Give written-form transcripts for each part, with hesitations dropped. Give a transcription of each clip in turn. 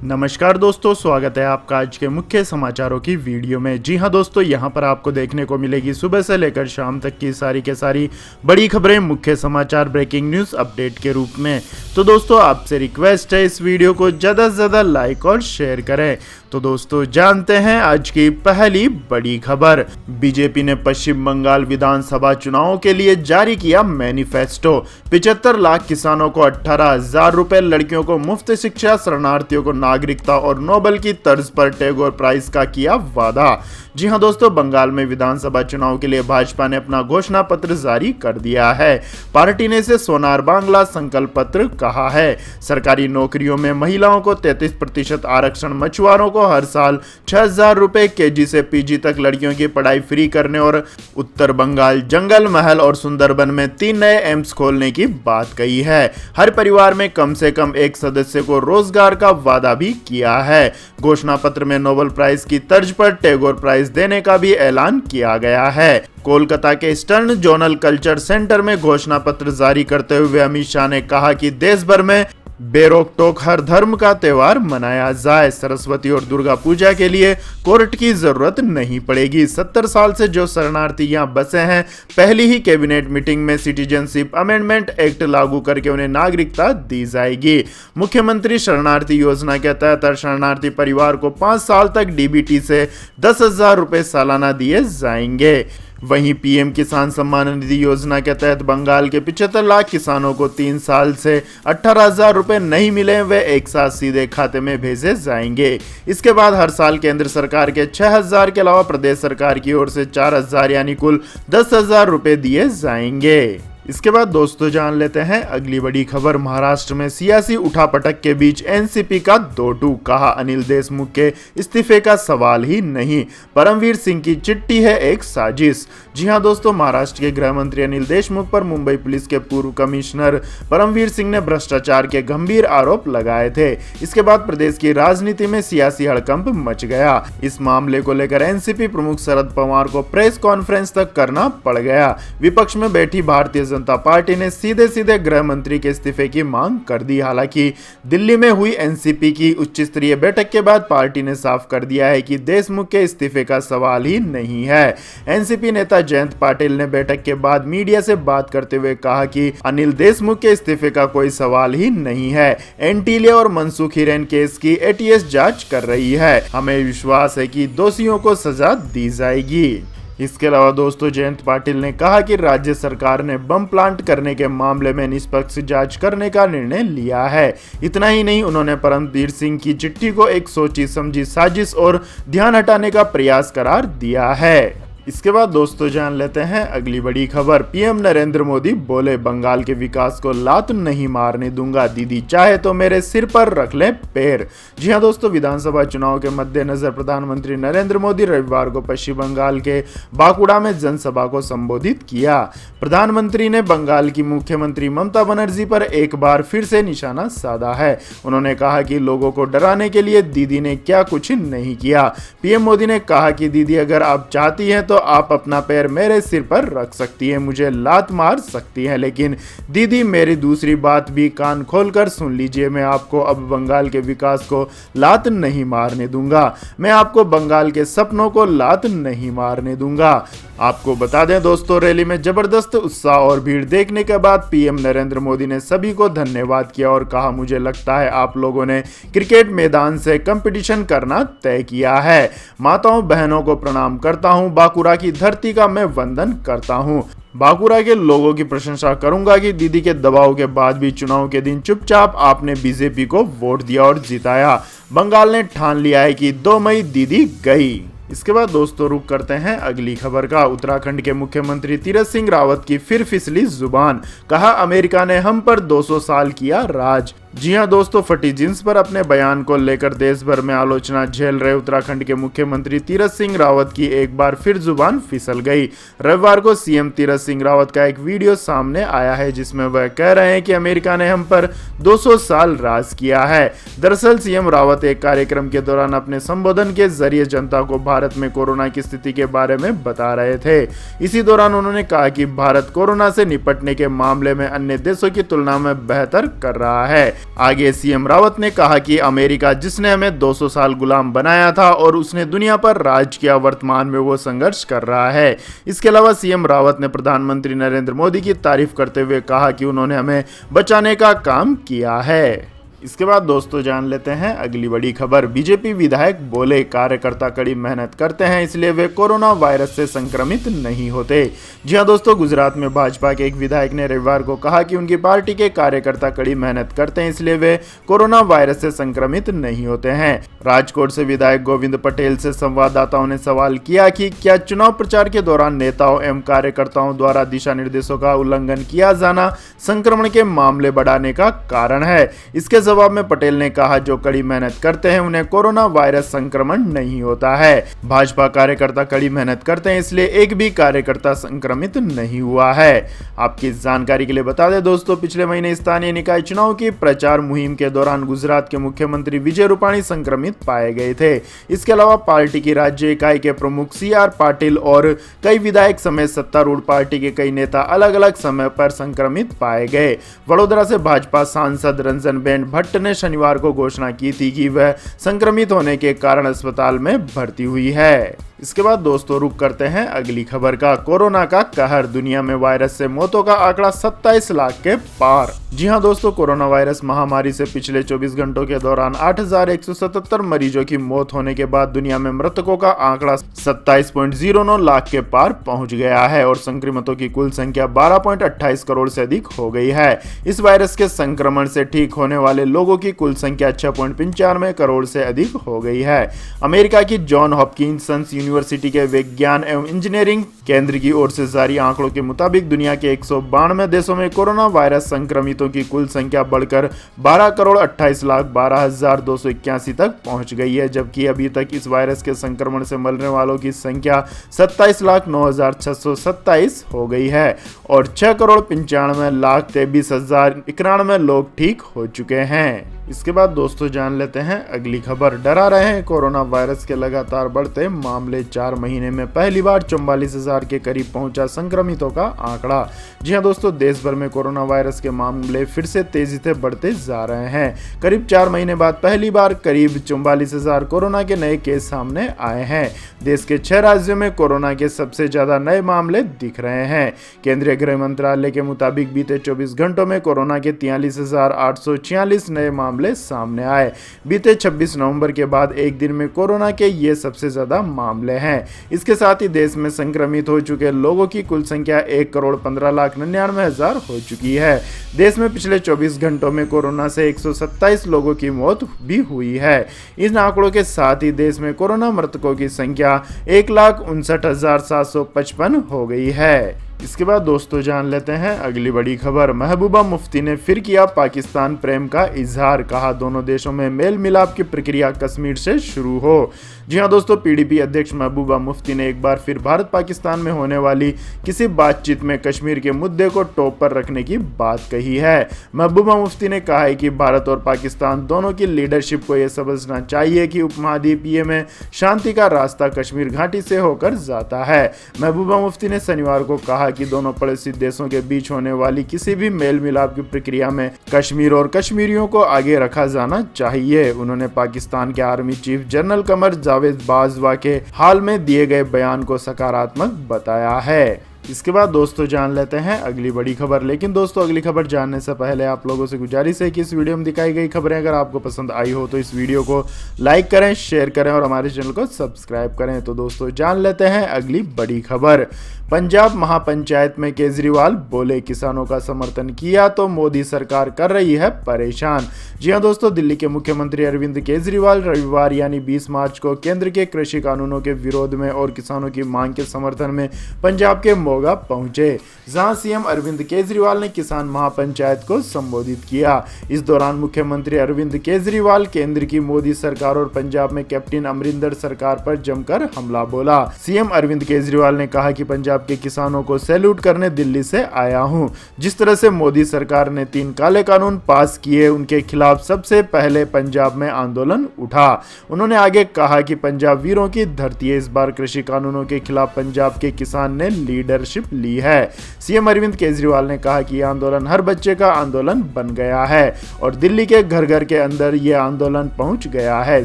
नमस्कार दोस्तों, स्वागत है आपका आज के मुख्य समाचारों की वीडियो में। जी हां दोस्तों, यहां पर आपको देखने को मिलेगी सुबह से लेकर शाम तक की सारी के सारी बड़ी खबरें, मुख्य समाचार, ब्रेकिंग न्यूज़ अपडेट के रूप में। तो दोस्तों आपसे रिक्वेस्ट है इस वीडियो को ज़्यादा से ज़्यादा लाइक और शेयर करें। तो दोस्तों जानते हैं आज की पहली बड़ी खबर। बीजेपी ने पश्चिम बंगाल विधानसभा चुनावों के लिए जारी किया मैनिफेस्टो। 75 लाख किसानों को 18,000 रुपए, लड़कियों को मुफ्त शिक्षा, शरणार्थियों को नागरिकता और नोबेल की तर्ज पर टैगोर प्राइज का किया वादा। जी हां दोस्तों, बंगाल में विधानसभा चुनाव के लिए भाजपा ने अपना घोषणा पत्र जारी कर दिया है। पार्टी ने इसे सोनार बांग्ला संकल्प पत्र कहा है। सरकारी नौकरियों में महिलाओं को 33% आरक्षण, मछुआरों को हर साल 6,000 रुपए, केजी से पीजी तक लड़कियों की पढ़ाई फ्री करने और उत्तर बंगाल जंगल महल और सुंदरबन में 3 नए एम्स खोलने की बात कही है। हर परिवार में कम से कम एक सदस्य को रोजगार का वादा भी किया है। घोषणा पत्र में नोबेल प्राइज की तर्ज पर टैगोर प्राइज देने का भी ऐलान किया गया है। कोलकाता के ईस्टर्न जोनल कल्चर सेंटर में घोषणा पत्र जारी करते हुए अमित शाह ने कहा कि देश भर में बेरोक टोक हर धर्म का त्योहार मनाया जाए। सरस्वती और दुर्गा पूजा के लिए कोर्ट की जरूरत नहीं पड़ेगी। 70 साल से जो शरणार्थी यहाँ बसे हैं, पहली ही कैबिनेट मीटिंग में सिटीजनशिप अमेंडमेंट एक्ट लागू करके उन्हें नागरिकता दी जाएगी। मुख्यमंत्री शरणार्थी योजना के तहत हर शरणार्थी परिवार को 5 साल तक डीबीटी से 10,000 रुपए सालाना दिए जाएंगे। वहीं पीएम किसान सम्मान निधि योजना के तहत बंगाल के 75 लाख किसानों को 3 साल से 18,000 रुपए नहीं मिले, वे एक साथ सीधे खाते में भेजे जाएंगे। इसके बाद हर साल केंद्र सरकार के 6,000 के अलावा प्रदेश सरकार की ओर से 4,000 यानी कुल 10,000 रुपए दिए जाएंगे। इसके बाद दोस्तों जान लेते हैं अगली बड़ी खबर। महाराष्ट्र में सियासी उठापटक के बीच एनसीपी का दो टूक, कहा अनिल देशमुख के इस्तीफे का सवाल ही नहीं, परमवीर सिंह की चिट्ठी है एक साजिश। जी हां दोस्तों, महाराष्ट्र के गृह मंत्री अनिल देशमुख पर मुंबई पुलिस के पूर्व कमिश्नर परमवीर सिंह ने भ्रष्टाचार के गंभीर आरोप लगाए थे। इसके बाद प्रदेश की राजनीति में सियासी हड़कंप मच गया। इस मामले को लेकर एनसीपी प्रमुख शरद पवार को प्रेस कॉन्फ्रेंस तक करना पड़ गया। विपक्ष में बैठी भारतीय जनता पार्टी ने सीधे सीधे गृह मंत्री के इस्तीफे की मांग कर दी। हालांकि दिल्ली में हुई एनसीपी की उच्च स्तरीय बैठक के बाद पार्टी ने साफ कर दिया है कि देशमुख के इस्तीफे का सवाल ही नहीं है। एनसीपी नेता जयंत पाटिल ने बैठक के बाद मीडिया से बात करते हुए कहा कि अनिल देशमुख के इस्तीफे का कोई सवाल ही नहीं है। एंटीले और मनसुख हिरेन केस की एटीएस जांच कर रही है। हमें विश्वास है कि दोषियों को सजा दी जाएगी। इसके अलावा दोस्तों जयंत पाटिल ने कहा कि राज्य सरकार ने बम प्लांट करने के मामले में निष्पक्ष जांच करने का निर्णय लिया है। इतना ही नहीं, उन्होंने परमवीर सिंह की चिट्ठी को एक सोची समझी साजिश और ध्यान हटाने का प्रयास करार दिया है। इसके बाद दोस्तों जान लेते हैं अगली बड़ी खबर। पीएम नरेंद्र मोदी बोले, बंगाल के विकास को लात नहीं मारने दूंगा, दीदी चाहे तो मेरे सिर पर रख ले पैर। जी हां दोस्तों, विधानसभा चुनाव के मद्देनजर प्रधानमंत्री नरेंद्र मोदी रविवार को पश्चिम बंगाल के बांकुड़ा में जनसभा को संबोधित किया। प्रधानमंत्री ने बंगाल की मुख्यमंत्री ममता बनर्जी पर एक बार फिर से निशाना साधा है। उन्होंने कहा कि लोगों को डराने के लिए दीदी ने क्या कुछ नहीं किया। पीएम मोदी ने कहा कि दीदी अगर आप चाहती हैं तो आप अपना पैर मेरे सिर पर रख सकती हैं, मुझे लात मार सकती हैं, लेकिन दीदी मेरी दूसरी बात भी कान खोलकर सुन लीजिए। मैं आपको अब बंगाल के विकास को लात नहीं मारने दूंगा, मैं आपको बंगाल के सपनों को लात नहीं मारने दूंगा। आपको बता दें दोस्तों, रैली में जबरदस्त उत्साह और भीड़ देखने के बाद पीएम नरेंद्र मोदी ने सभी को धन्यवाद किया और कहा, मुझे लगता है आप लोगों ने क्रिकेट मैदान से कंपटीशन करना तय किया है। माताओं बहनों को प्रणाम करता हूं, बांकुड़ा की धरती का मैं वंदन करता हूं। बांकुड़ा के लोगों की प्रशंसा करूंगा कि दीदी के दबाव के बाद भी चुनाव के दिन चुपचाप आपने बीजेपी को वोट दिया और जिताया। बंगाल ने ठान लिया है कि 2 मई दीदी गई। इसके बाद दोस्तों रुक करते हैं अगली खबर का। उत्तराखंड के मुख्यमंत्री तीरथ सिंह रावत की फिर फिसली जुबान, कहा अमेरिका ने हम पर 200 साल किया राज। जी हां दोस्तों, फटी जींस पर अपने बयान को लेकर देश भर में आलोचना झेल रहे उत्तराखंड के मुख्यमंत्री तीरथ सिंह रावत की एक बार फिर जुबान फिसल गई। रविवार को सीएम तीरथ सिंह रावत का एक वीडियो सामने आया है जिसमें वह कह रहे हैं कि अमेरिका ने हम पर 200 साल राज किया है। दरअसल सीएम रावत एक कार्यक्रम के दौरान अपने संबोधन के जरिए जनता को भारत में कोरोना की स्थिति के बारे में बता रहे थे। इसी दौरान उन्होंने कहा कि भारत कोरोना से निपटने के मामले में अन्य देशों की तुलना में बेहतर कर रहा है। आगे सीएम रावत ने कहा कि अमेरिका जिसने हमें 200 साल गुलाम बनाया था और उसने दुनिया पर राज किया, वर्तमान में वो संघर्ष कर रहा है। इसके अलावा सीएम रावत ने प्रधानमंत्री नरेंद्र मोदी की तारीफ करते हुए कहा कि उन्होंने हमें बचाने का काम किया है। इसके बाद दोस्तों जान लेते हैं अगली बड़ी खबर। बीजेपी विधायक बोले कार्यकर्ता कड़ी मेहनत करते हैं इसलिए वे कोरोना वायरस से संक्रमित नहीं होते। जी हां दोस्तों, गुजरात में भाजपा के एक विधायक ने रविवार को कहा कि उनकी पार्टी के कार्यकर्ता कड़ी मेहनत करते हैं इसलिए वे कोरोना वायरस से संक्रमित नहीं होते हैं। राजकोट से विधायक गोविंद पटेल से संवाददाताओं ने सवाल किया कि क्या चुनाव प्रचार के दौरान नेताओं एवं कार्यकर्ताओं द्वारा दिशा निर्देशों का उल्लंघन किया जाना संक्रमण के मामले बढ़ाने का कारण है। इसके जवाब में पटेल ने कहा जो कड़ी मेहनत करते हैं उन्हें कोरोना वायरस संक्रमण नहीं होता है। भाजपा कार्यकर्ता कड़ी मेहनत करते हैं इसलिए एक भी कार्यकर्ता संक्रमित नहीं हुआ है। आपकी जानकारी के लिए बता दें दोस्तों, पिछले महीने स्थानीय निकाय चुनाव की प्रचार मुहिम के दौरान गुजरात के मुख्यमंत्री विजय रूपाणी संक्रमित पाए गए थे। इसके अलावा पार्टी की राज्य इकाई के प्रमुख CR पाटिल और कई विधायक समेत सत्तारूढ़ पार्टी के कई नेता अलग अलग समय पर संक्रमित पाए गए। वडोदरा से भाजपा सांसद रंजनबेन भट्ट ने शनिवार को घोषणा की थी कि वह संक्रमित होने के कारण अस्पताल में भर्ती हुई है। इसके बाद दोस्तों रुक करते हैं अगली खबर का। कोरोना का कहर, दुनिया में वायरस से मौतों का आंकड़ा 27 लाख के पार। जी हां दोस्तों, कोरोना वायरस महामारी से पिछले 24 घंटों के दौरान 8,177 मरीजों की मौत होने के बाद दुनिया में मृतकों का आंकड़ा 27.09 लाख के पार पहुंच गया है और संक्रमितों की कुल संख्या 12.28 करोड़ से अधिक हो गई है। इस वायरस के संक्रमण से ठीक होने वाले लोगों की कुल संख्या 6.95 करोड़ से अधिक हो गई है। अमेरिका की जॉन हॉपकिंस यूनिवर्सिटी के विज्ञान एवं इंजीनियरिंग केंद्र की ओर से जारी आंकड़ों के मुताबिक दुनिया के 192 देशों में कोरोना वायरस संक्रमितों की कुल संख्या बढ़कर 12,28,12,281 तक पहुंच गई है, जबकि अभी तक इस वायरस के संक्रमण से मरने वालों की संख्या 27,09,627 हो गई है और 6,95,23,091 लोग ठीक हो चुके हैं। इसके बाद दोस्तों जान लेते हैं अगली खबर। डरा रहे हैं कोरोना वायरस के लगातार बढ़ते मामले, 4 महीने में पहली बार 44,000 के करीब पहुंचा संक्रमितों का आंकड़ा। जी हां दोस्तों, देश भर में कोरोना वायरस के मामले फिर से तेजी से बढ़ते जा रहे हैं। करीब 4 महीने बाद पहली बार करीब 44,000 कोरोना के नए केस सामने आए हैं। देश के 6 राज्यों में कोरोना के सबसे ज्यादा नए मामले दिख रहे हैं। केंद्रीय गृह मंत्रालय के मुताबिक बीते 24 घंटों में कोरोना के 43,846 नए मामले सामने आए। बीते 26 नवंबर के बाद एक दिन में कोरोना के ये सबसे ज्यादा मामले हैं। इसके साथ ही देश में संक्रमित हो चुके लोगों की कुल संख्या 1,15,99,000 हो चुकी है। देश में पिछले 24 घंटों में कोरोना से 127 लोगों की मौत भी हुई है। इन आंकड़ों के साथ ही देश में कोरोना मृतकों की संख्या 1,59,755 हो गई है। इसके बाद दोस्तों जान लेते हैं अगली बड़ी खबर। महबूबा मुफ्ती ने फिर किया पाकिस्तान प्रेम का इजहार, कहा दोनों देशों में मेल मिलाप की प्रक्रिया कश्मीर से शुरू हो। जी हां दोस्तों, PDP अध्यक्ष महबूबा मुफ्ती ने एक बार फिर भारत पाकिस्तान में होने वाली किसी बातचीत में कश्मीर के मुद्दे को टॉप पर रखने की बात कही है। महबूबा मुफ्ती ने कहा है कि भारत और पाकिस्तान दोनों की लीडरशिप को यह समझना चाहिए कि उपमहाद्वीपीय में शांति का रास्ता कश्मीर घाटी से होकर जाता है। महबूबा मुफ्ती ने शनिवार को कहा कि दोनों पड़ोसी देशों के बीच होने वाली किसी भी मेल मिलाप की प्रक्रिया में कश्मीर और कश्मीरियों को आगे रखा जाना चाहिए। उन्होंने पाकिस्तान के army chief general Qamar Javed Bajwa के हाल में दिए गए बयान को सकारात्मक बताया है। इसके बाद दोस्तों जान लेते हैं अगली बड़ी खबर। लेकिन दोस्तों अगली खबर जानने से पहले आप लोगों से गुजारिश है कि इस वीडियो में दिखाई गई खबरें अगर आपको पसंद आई हो तो इस वीडियो को लाइक करें, शेयर करें और हमारे चैनल को सब्सक्राइब करें। तो दोस्तों जान लेते हैं अगली बड़ी खबर। पंजाब महापंचायत में केजरीवाल बोले किसानों का समर्थन किया तो मोदी सरकार कर रही है परेशान। जी हां दोस्तों, दिल्ली के मुख्यमंत्री अरविंद केजरीवाल रविवार यानी 20 मार्च को केंद्र के कृषि कानूनों के विरोध में और किसानों की मांग के समर्थन में पंजाब के मोगा पहुंचे, जहां सीएम अरविंद केजरीवाल ने किसान महापंचायत को संबोधित किया। इस दौरान मुख्यमंत्री अरविंद केजरीवाल केंद्र की मोदी सरकार और पंजाब में कैप्टन अमरिंदर सरकार पर जमकर हमला बोला। सीएम अरविंद केजरीवाल ने कहा कि पंजाब के किसानों को सैल्यूट करने दिल्ली से आया हूं। जिस तरह से मोदी सरकार ने 3 काले कानून पास किए उनके खिलाफ सबसे पहले पंजाब में आंदोलन उठा। उन्होंने आगे कहा कि पंजाब वीरों की धरती है। इस बार कृषि कानूनों के खिलाफ पंजाब के किसान ने लीडरशिप लीडरशिप ली है। सीएम अरविंद केजरीवाल ने कहा कि यह आंदोलन हर बच्चे का आंदोलन बन गया है और दिल्ली के घर घर के अंदर यह आंदोलन पहुंच गया है।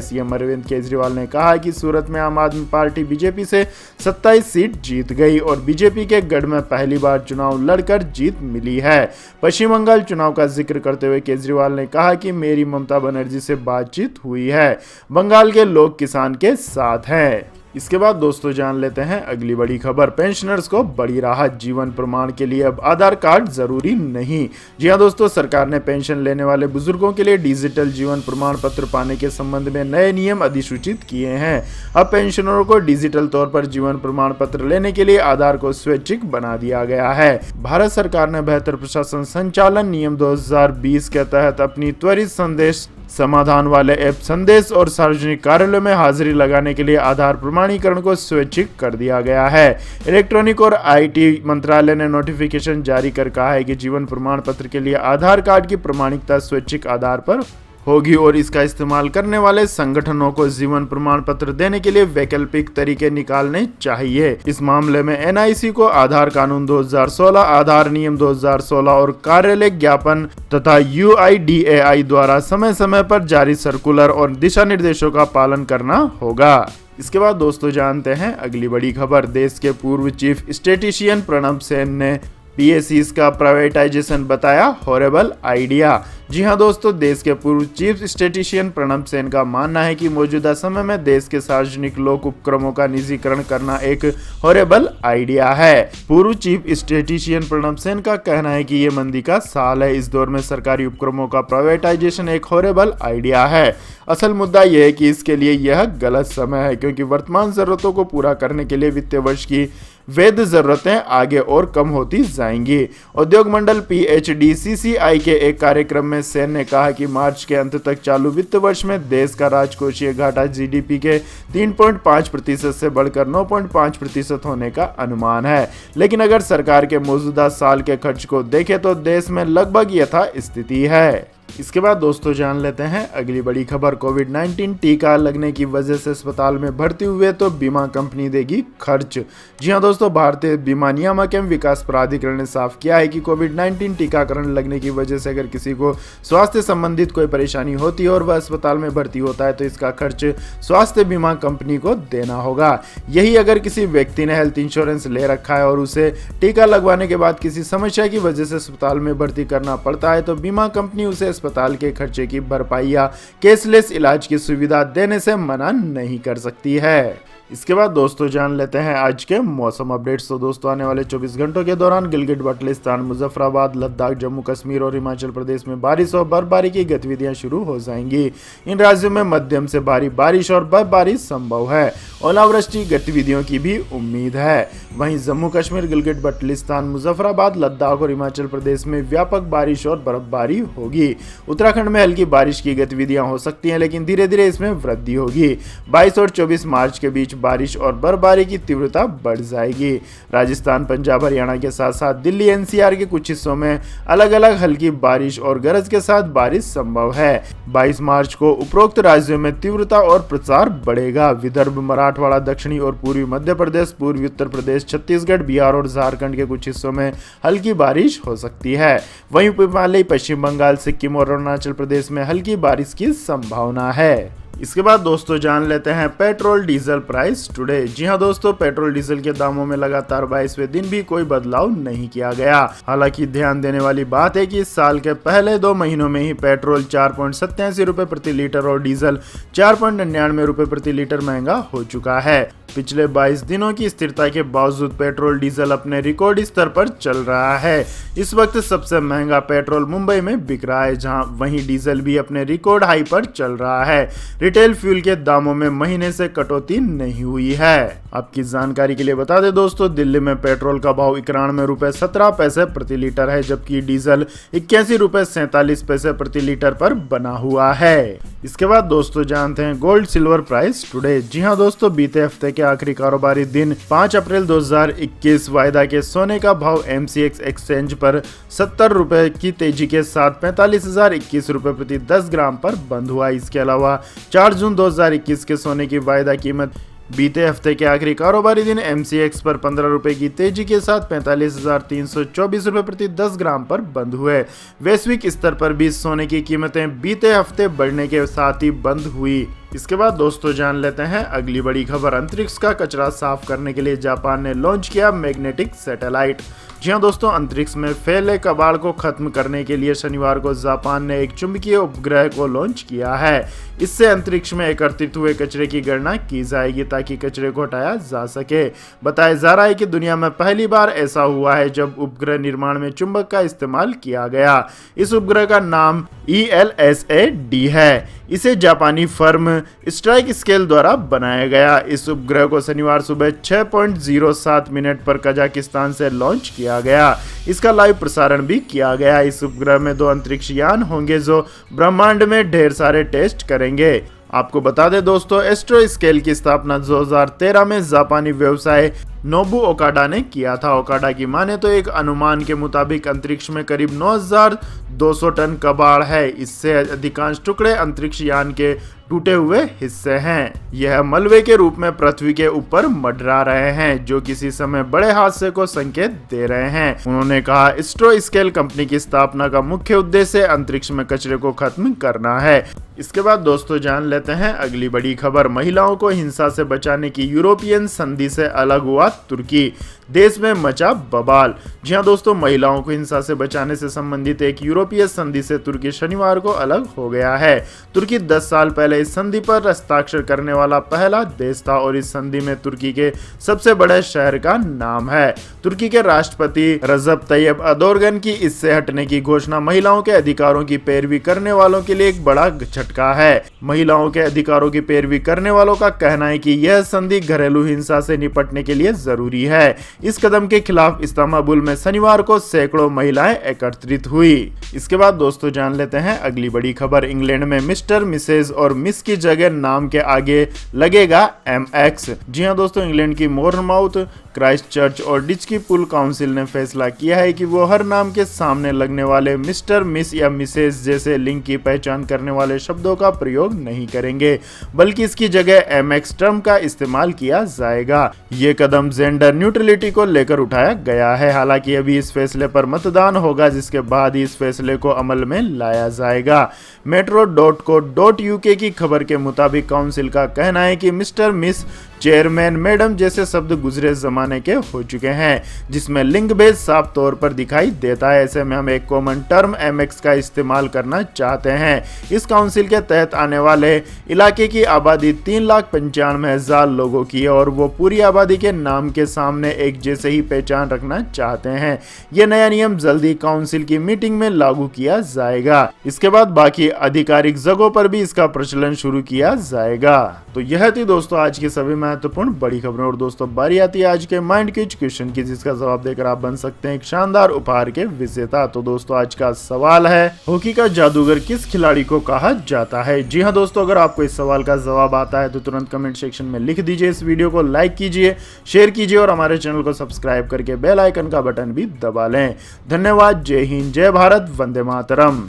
सीएम अरविंद केजरीवाल ने कहा कि सूरत में आम आदमी पार्टी बीजेपी से 27 सीट जीत गई और बीजेपी के गढ़ में पहली बार चुनाव लड़कर जीत मिली है। पश्चिम बंगाल चुनाव का जिक्र करते हुए केजरीवाल ने कहा कि मेरी ममता बनर्जी से बातचीत हुई है, बंगाल के लोग किसान के साथ हैं। इसके बाद दोस्तों जान लेते हैं अगली बड़ी खबर। पेंशनर्स को बड़ी राहत, जीवन प्रमाण के लिए अब आधार कार्ड जरूरी नहीं। जी हां दोस्तों, सरकार ने पेंशन लेने वाले बुजुर्गों के लिए डिजिटल जीवन प्रमाण पत्र पाने के संबंध में नए नियम अधिसूचित किए हैं। अब पेंशनरों को डिजिटल तौर पर जीवन प्रमाण पत्र लेने के लिए आधार को स्वैच्छिक बना दिया गया है। भारत सरकार ने बेहतर प्रशासन संचालन नियम 2020 के तहत अपनी त्वरित संदेश समाधान वाले ऐप संदेश और सार्वजनिक कार्यालयों में हाजिरी लगाने के लिए आधार प्रमाणीकरण को स्वैच्छिक कर दिया गया है। इलेक्ट्रॉनिक और आईटी मंत्रालय ने नोटिफिकेशन जारी कर कहा है कि जीवन प्रमाण पत्र के लिए आधार कार्ड की प्रमाणिकता स्वैच्छिक आधार पर होगी और इसका इस्तेमाल करने वाले संगठनों को जीवन प्रमाण पत्र देने के लिए वैकल्पिक तरीके निकालने चाहिए। इस मामले में एनआईसी को आधार कानून 2016, आधार नियम 2016 और कार्यालय ज्ञापन तथा यूआईडीएआई द्वारा समय समय पर जारी सर्कुलर और दिशा निर्देशों का पालन करना होगा। इसके बाद दोस्तों जानते हैं अगली बड़ी खबर। देश के पूर्व चीफ स्टैटिस्टिशियन प्रणब सेन ने पीएससीज का प्राइवेटाइजेशन बताया हॉरेबल आइडिया। जी हां दोस्तों, देश के पूर्व चीफ स्टैटिस्टिशियन प्रणब सेन का मानना है कि मौजूदा समय में देश के सार्वजनिक लोक उपक्रमों का निजीकरण करना एक हॉरेबल आइडिया है। पूर्व चीफ स्टैटिस्टिशियन प्रणब सेन का कहना है कि ये मंदी का साल है। इस दौर में सरकारी उपक्रमों का प्राइवेटाइजेशन एक हॉरेबल आइडिया है। असल मुद्दा यह है कि इसके लिए यह गलत समय है, क्योंकि वर्तमान जरूरतों को पूरा करने के लिए वित्तीय वर्ष की वैध जरूरतें आगे और कम होती जाएंगी। उद्योग मंडल PHDCCI के एक कार्यक्रम में सेन ने कहा कि मार्च के अंत तक चालू वित्त वर्ष में देश का राजकोषीय घाटा GDP के 3.5% से बढ़कर 9.5% होने का अनुमान है। लेकिन अगर सरकार के मौजूदा साल के खर्च को देखें तो देश में लगभग यथा स्थिति है। इसके बाद दोस्तों जान लेते हैं अगली बड़ी खबर। कोविड-19 टीका लगने की वजह से अस्पताल में भर्ती हुए तो बीमा कंपनी देगी खर्च। जी हां दोस्तों, भारतीय बीमा नियामक एवं विकास प्राधिकरण ने साफ किया है कि कोविड-19 टीकाकरण लगने की वजह से अगर किसी को स्वास्थ्य संबंधित कोई परेशानी होती है और वह अस्पताल में भर्ती होता है तो इसका खर्च स्वास्थ्य बीमा कंपनी को देना होगा। यही अगर किसी व्यक्ति ने हेल्थ इंश्योरेंस ले रखा है और उसे टीका लगवाने के बाद किसी समस्या की वजह से अस्पताल में भर्ती करना पड़ता है तो बीमा कंपनी उसे अस्पताल के खर्चे की भरपाई या कैशलेस इलाज की सुविधा देने से मना नहीं कर सकती है। इसके बाद दोस्तों जान लेते हैं आज के मौसम अपडेट्स। तो दोस्तों आने वाले 24 घंटों के दौरान गिलगित बल्टिस्तान, मुजफ्फराबाद, लद्दाख, जम्मू कश्मीर और हिमाचल प्रदेश में बारिश और बर्फबारी की गतिविधियां शुरू हो जाएंगी। इन राज्यों में मध्यम से भारी बारिश और बर्फबारी संभव है। ओलावृष्टि गतिविधियों की भी उम्मीद है। वहीं जम्मू कश्मीर, गिलगित बल्टिस्तान, मुजफ्फराबाद, लद्दाख और हिमाचल प्रदेश में व्यापक बारिश और बर्फबारी होगी। उत्तराखंड में हल्की बारिश की गतिविधियां हो सकती हैं, लेकिन धीरे धीरे इसमें वृद्धि होगी। 22 और 24 मार्च के बीच बारिश और बर्फबारी की तीव्रता बढ़ जाएगी। राजस्थान, पंजाब, हरियाणा के साथ साथ दिल्ली, NCR के कुछ हिस्सों में अलग अलग हल्की बारिश और गरज के साथ बारिश संभव है। 22 मार्च को उपरोक्त राज्यों में तीव्रता और प्रसार बढ़ेगा। विदर्भ, मराठवाड़ा, दक्षिणी और पूर्वी मध्य प्रदेश, पूर्वी उत्तर प्रदेश, छत्तीसगढ़, बिहार और झारखंड के कुछ हिस्सों में हल्की बारिश हो सकती है। वहीं हिमालयी पश्चिम बंगाल, सिक्किम और अरुणाचल प्रदेश में हल्की बारिश की संभावना है। इसके बाद दोस्तों जान लेते हैं पेट्रोल डीजल प्राइस टुडे। जी हां दोस्तों, पेट्रोल डीजल के दामों में लगातार 22वें दिन भी कोई बदलाव नहीं किया गया। हालांकि ध्यान देने वाली बात है कि इस साल के पहले 2 महीनों में ही पेट्रोल 4.87 रुपए प्रति लीटर और डीजल 4.99 रुपए प्रति लीटर महंगा हो चुका है। पिछले 22 दिनों की स्थिरता के बावजूद पेट्रोल डीजल अपने रिकॉर्ड स्तर पर चल रहा है। इस वक्त सबसे महंगा पेट्रोल मुंबई में बिक रहा है, जहां वहीं डीजल भी अपने रिकॉर्ड हाई पर चल रहा है। रिटेल फ्यूल के दामों में महीने से कटौती नहीं हुई है। आपकी जानकारी के लिए बता दें दोस्तों, दिल्ली में पेट्रोल का भाव 91 रुपए 17 पैसे प्रति लीटर है, जबकि डीजल 81 रुपए 47 पैसे प्रति लीटर पर बना हुआ है। इसके बाद दोस्तों जानते हैं गोल्ड सिल्वर प्राइस टुडे। जी हां दोस्तों, बीते हफ्ते के आखिरी कारोबारी दिन 5 अप्रैल 2021 वायदा के सोने का भाव MCX एक्सचेंज पर 70 रुपए की तेजी के साथ 45,021 रुपए प्रति 10 ग्राम पर बंद हुआ। इसके अलावा 4 जून 2021 के सोने की वायदा कीमत बीते हफ्ते के आखिरी कारोबारी दिन MCX पर 15 रुपए की तेजी के साथ 45,324 रुपए प्रति 10 ग्राम पर बंद हुए। वैश्विक स्तर पर भी सोने की कीमतें बीते हफ्ते बढ़ने के साथ ही बंद हुई। इसके बाद दोस्तों जान लेते हैं अगली बड़ी खबर। अंतरिक्ष का कचरा साफ करने के लिए जापान ने लॉन्च किया मैग्नेटिक सैटेलाइट। जी हाँ दोस्तों, अंतरिक्ष में फैले कबाड़ को खत्म करने के लिए शनिवार को जापान ने एक चुंबकीय उपग्रह को लॉन्च किया है। इससे अंतरिक्ष में एकत्रित हुए कचरे की गणना की जाएगी ताकि कचरे को हटाया जा सके। बताया जा रहा है कि दुनिया में पहली बार ऐसा हुआ है जब उपग्रह निर्माण में चुंबक का इस्तेमाल किया गया। इस उपग्रह का नाम ELSAD है। इसे जापानी फर्म स्ट्राइक स्केल द्वारा बनाया गया। इस उपग्रह को शनिवार सुबह 6.07 मिनट पर कजाकिस्तान से लॉन्च किया गया। इसका लाइव प्रसारण भी किया गया। इस उपग्रह में 2 अंतरिक्ष यान होंगे जो ब्रह्मांड में ढेर सारे टेस्ट करेंगे। आपको बता दें दोस्तों, एस्ट्रो स्केल की स्थापना 2013 में जापानी व्यवसाय नोबु ओकाडा ने किया था। ओकाडा की माने तो एक अनुमान के मुताबिक अंतरिक्ष में करीब 9,200 टन कबाड़ है। इससे अधिकांश टुकड़े अंतरिक्ष यान के टूटे हुए हिस्से हैं। यह मलबे के रूप में पृथ्वी के ऊपर मंडरा रहे हैं, जो किसी समय बड़े हादसे को संकेत दे रहे हैं। उन्होंने कहा, एस्ट्रो स्केल कंपनी की स्थापना का मुख्य उद्देश्य अंतरिक्ष में कचरे को खत्म करना है। इसके बाद दोस्तों जान लेते हैं अगली बड़ी खबर। महिलाओं को हिंसा से बचाने की यूरोपियन संधि से अलग हुआ तुर्की। देश में मचा बवाल। जी हाँ दोस्तों, महिलाओं को हिंसा से बचाने से संबंधित एक यूरोपीय संधि से तुर्की शनिवार को अलग हो गया है। तुर्की 10 साल पहले इस संधि पर हस्ताक्षर करने वाला पहला देश था और इस संधि में तुर्की के सबसे बड़े शहर का नाम है। तुर्की के राष्ट्रपति रजब तैयब अर्दोगन की इससे हटने की घोषणा महिलाओं के अधिकारों की पैरवी करने वालों के लिए एक बड़ा झटका है। महिलाओं के अधिकारों की पैरवी करने वालों का कहना है कि यह संधि घरेलू हिंसा से निपटने के लिए जरूरी है। इस कदम के खिलाफ इस्तांबुल में शनिवार को सैकड़ों महिलाएं एकत्रित हुई। इसके बाद दोस्तों जान लेते हैं अगली बड़ी खबर। इंग्लैंड में मिस्टर, मिसेज और मिस की जगह नाम के आगे लगेगा MX। जी हाँ दोस्तों, इंग्लैंड की मोरनमाउथ, क्राइस्ट चर्च और डिचकी पुल काउंसिल ने फैसला किया है कि वो हर नाम के सामने लगने वाले मिस्टर, मिस या मिसेज जैसे लिंग की पहचान करने वाले शब्दों का प्रयोग नहीं करेंगे, बल्कि इसकी जगह MX टर्म का इस्तेमाल किया जाएगा। ये कदम जेंडर न्यूट्रलिटी को लेकर उठाया गया है। हालांकि अभी इस फैसले पर मतदान होगा, जिसके बाद ही इस फैसले को अमल में लाया जाएगा। metro.co.uk की खबर के मुताबिक काउंसिल का कहना है कि मिस्टर, मिस, चेयरमैन, मैडम जैसे शब्द गुजरे जमाने के हो चुके हैं, जिसमें लिंग भेद साफ तौर पर दिखाई देता है। ऐसे में हम एक कॉमन टर्म MX का इस्तेमाल करना चाहते हैं। इस काउंसिल के तहत आने वाले इलाके की आबादी 3,95,000 लोगों की है और वो पूरी आबादी के नाम के सामने एक जैसे ही पहचान रखना चाहते हैं। ये नया नियम जल्दी काउंसिल की मीटिंग में लागू किया जाएगा। इसके बाद बाकी आधिकारिक जगहों पर भी इसका प्रचलन शुरू किया जाएगा। तो यह थी दोस्तों आज की सभी महत्वपूर्ण बड़ी खबरें। और दोस्तों बारी आती है आज के माइंड क्विज क्वेश्चन की, जिसका जवाब देकर आप बन सकते हैं एक शानदार उपहार के विजेता। तो दोस्तों आज का सवाल है, हॉकी का जादूगर किस खिलाड़ी को कहा जाता है? जी हाँ दोस्तों, अगर आपको इस सवाल का जवाब आता है तो तुरंत कमेंट सेक्शन में लिख दीजिए। इस वीडियो को लाइक कीजिए, शेयर कीजिए और हमारे चैनल को सब्सक्राइब करके बेल आइकन का बटन भी दबा लें। धन्यवाद। जय हिंद, जय भारत, वंदे मातरम।